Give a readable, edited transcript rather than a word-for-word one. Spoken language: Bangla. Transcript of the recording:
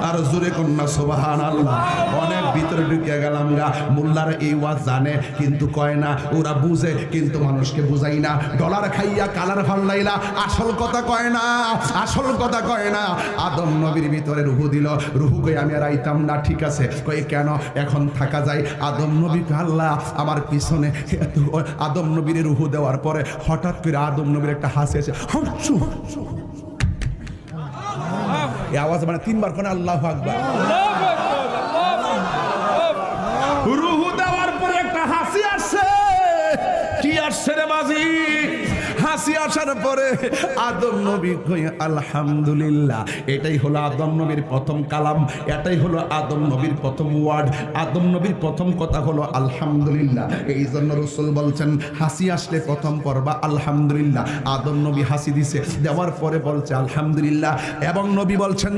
আর জোরে কন্যা সুবহানাল্লাহ। অনেক ভিতরে ঢুকে গেলাম গা। মোল্লারা এই ওয়াজ জানে কিন্তু কয় না, ওরা বুঝে কিন্তু মানুষকে বুঝাই না। ডলার খাইয়া কালার ফাল্লাইলা, আসল কথা কয় না, আসল কথা কয় না। আদম নবীর ভিতরে রুহু দিল, রুহু কই আমি আর আইতাম না, ঠিক আছে কই কেন এখন থাকা যায়। আদম নবী আল্লাহ আমার পিছনে আদম নবীর রুহু দেওয়ার পরে হঠাৎ করে আদম নবীর একটা হাসি আছে, হাঁচু এই আওয়াজ মানে তিনবার কোন আল্লাহু আকবার। রুহু দেওয়ার পরে একটা হাসি আসছে। কি আসছে রে বাজি? হাসি আসার পরে আদম নবী কই আলহামদুলিল্লাহ। এটাই হলো আদম নবীর প্রথম কালাম, এটাই হলো আদম নবীর প্রথম ওয়ার্ড। আদম নবীর প্রথম কথা হলো আলহামদুলিল্লাহ। এই জন্য রাসূল বলছেন হাসি আসলে প্রথম পড়বা আলহামদুলিল্লাহ। আদম নবী হাসি দিছে, দেওয়ার পরে বলছে আলহামদুলিল্লাহ। এবং নবী বলছেন